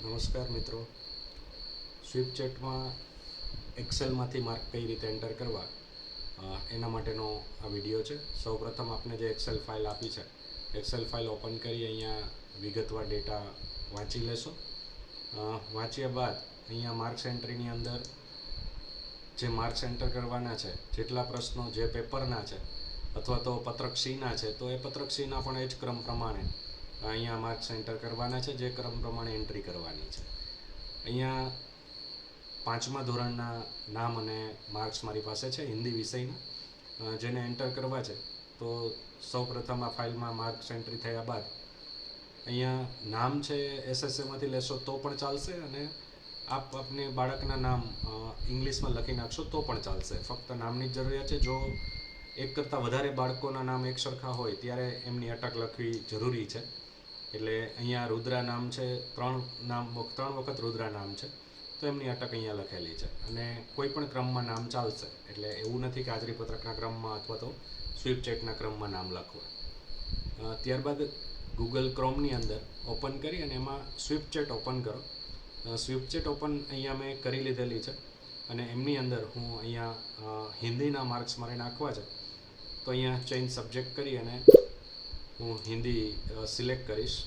નમસ્કાર મિત્રો. સ્વિપચેટમાં એક્સેલમાંથી માર્ક કઈ રીતે એન્ટર કરવા એના માટેનો આ વિડીયો છે. સૌપ્રથમ આપને જે એક્સેલ ફાઇલ આપી છે, એક્સેલ ફાઇલ ઓપન કરી અહીંયા વિગતવાર ડેટા વાંચી લેશો. વાંચ્યા બાદ અહીંયા માર્ક્સ એન્ટ્રીની અંદર જે માર્ક્સ એન્ટર કરવાના છે, જેટલા પ્રશ્નો જે પેપરના છે અથવા તો પત્રક સીના છે, તો એ પત્રક સીના પણ એ જ ક્રમ પ્રમાણે અહીંયા માર્ક્સ એન્ટર કરવાના છે, જે ક્રમ પ્રમાણે એન્ટ્રી કરવાની છે. અહીંયા 5મા ધોરણના નામ અને માર્ક્સ મારી પાસે છે હિન્દી વિષયના, જેને એન્ટર કરવા છે. તો સૌપ્રથમ આ ફાઇલમાં માર્ક્સ એન્ટ્રી થયા બાદ અહીંયા નામ છે એસએસએમાંથી લેશો તો પણ ચાલશે, અને આપને બાળકના નામ ઇંગ્લિશમાં લખી નાખશો તો પણ ચાલશે. ફક્ત નામની જ જરૂરિયાત છે. જો એક કરતાં વધારે બાળકોના નામ એક સરખા હોય ત્યારે એમની અટક લખવી જરૂરી છે. એટલે અહીંયા રુદ્રા નામ છે, 3 વખત રુદ્રા નામ છે, તો એમની અટક અહીંયા લખેલી છે. અને કોઈ પણ ક્રમમાં નામ ચાલશે, એટલે એવું નથી કે હાજરી પત્રકના ક્રમમાં અથવા તો સ્વિપચેટના ક્રમમાં નામ લખવા. ત્યારબાદ ગૂગલ ક્રોમની અંદર ઓપન કરી અને એમાં સ્વિપચેટ ઓપન કરો. સ્વિપચેટ ઓપન અહીંયા મેં કરી લીધેલી છે, અને એમની અંદર હું અહીંયા હિન્દીના માર્ક્સ મારે નાખવા છે. તો અહીંયા ચેન્જ સબ્જેક્ટ કરી અને હું હિન્દી સિલેક્ટ કરીશ.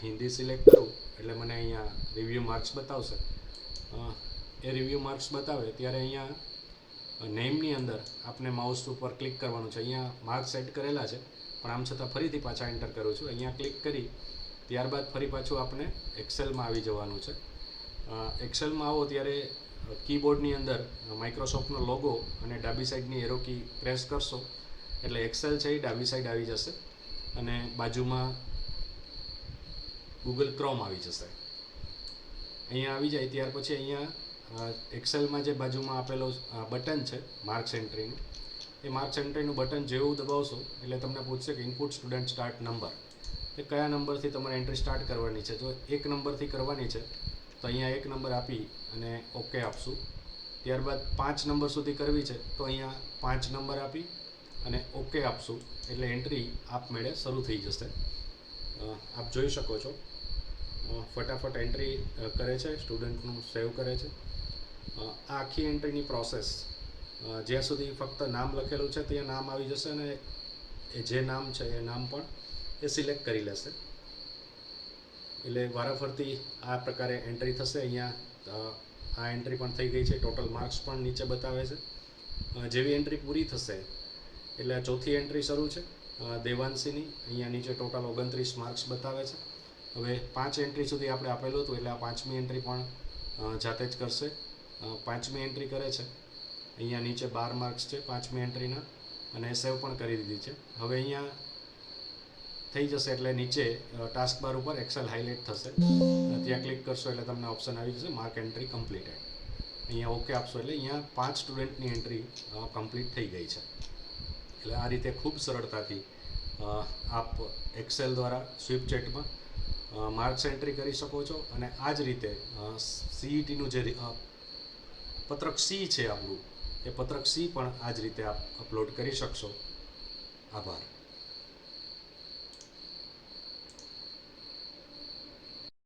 હિન્દી સિલેક્ટ કરું એટલે મને અહીંયા રિવ્યૂ માર્ક્સ બતાવશે. એ રિવ્યૂ માર્ક્સ બતાવે ત્યારે અહીંયા નેમની અંદર આપણે માઉસ ઉપર ક્લિક કરવાનું છે. અહીંયા માર્ક્સ એડ કરેલા છે, પણ આમ છતાં ફરીથી પાછા એન્ટર કરું છું. અહીંયા ક્લિક કરી ત્યારબાદ ફરી પાછું આપણે એક્સેલમાં આવી જવાનું છે. એક્સેલમાં આવો ત્યારે કીબોર્ડની અંદર માઇક્રોસોફ્ટનો લોગો અને ડાબી સાઈડની એરો કી પ્રેસ કરશો એટલે એક્સેલ છે એ ડાબી સાઈડ આવી જશે, અને બાજુમાં ગૂગલ ક્રોમ આવી જશે. અહીંયા આવી જાય ત્યાર પછી અહીંયા એક્સેલમાં જે બાજુમાં આપેલો બટન છે માર્ક્સ એન્ટ્રીનું, એ માર્ક્સ એન્ટ્રીનું બટન જેવું દબાવશો એટલે તમને પૂછશે કે ઇનપુટ સ્ટુડન્ટ સ્ટાર્ટ નંબર, એ કયા નંબરથી તમારે એન્ટ્રી સ્ટાર્ટ કરવાની છે. જો 1 નંબરથી કરવાની છે તો અહીંયા 1 નંબર આપી અને ઓકે આપશું. ત્યારબાદ 5 નંબર સુધી કરવી છે તો અહીંયા 5 નંબર આપી અને ઓકે આપશું, એટલે એન્ટ્રી આપમેળે શરૂ થઈ જશે. આપ જોઈ શકો છો ફટાફટ એન્ટ્રી કરે છે, સ્ટુડન્ટનું સેવ કરે છે. આ આખી એન્ટ્રીની પ્રોસેસ જ્યાં સુધી ફક્ત નામ લખેલું છે ત્યાં નામ આવી જશે, અને એ જે નામ છે એ નામ પણ એ સિલેક્ટ કરી લેશે. એટલે વારાફરતી આ પ્રકારે એન્ટ્રી થશે. અહીંયા આ એન્ટ્રી પણ થઈ ગઈ છે, ટોટલ માર્ક્સ પણ નીચે બતાવે છે. જેવી એન્ટ્રી પૂરી થશે એટલે ચોથી એન્ટ્રી શરૂ છે દેવાંશીની. અહીંયા નીચે ટોટલ 29 માર્ક્સ બતાવે છે. હવે 5 એન્ટ્રી સુધી આપણે આપેલું હતું, એટલે આ 5મી એન્ટ્રી પણ જાતે જ કરશે. 5મી એન્ટ્રી કરે છે. અહીંયા નીચે 12 માર્ક્સ છે 5મી એન્ટ્રીના, અને સેવ પણ કરી દીધી છે. હવે અહીંયા થઈ જશે એટલે નીચે ટાસ્ક બાર ઉપર એક્સેલ હાઇલાઇટ થશે, ત્યાં ક્લિક કરશો એટલે તમને ઓપ્શન આવી જશે માર્ક એન્ટ્રી કમ્પ્લીટેડ. અહીંયા ઓકે આપશો એટલે અહીંયા 5 સ્ટુડન્ટની એન્ટ્રી કમ્પ્લીટ થઈ ગઈ છે. એટલે આ રીતે ખૂબ સરળતાથી આપ એક્સેલ દ્વારા સ્વિપચેટમાં માર્ક્સ એન્ટ્રી કરી શકો છો. અને આ જ રીતે સીઈટીનું જે પત્રક સી છે આપણું, એ પત્રક સી પણ આ જ રીતે આપ અપલોડ કરી શકશો. આભાર.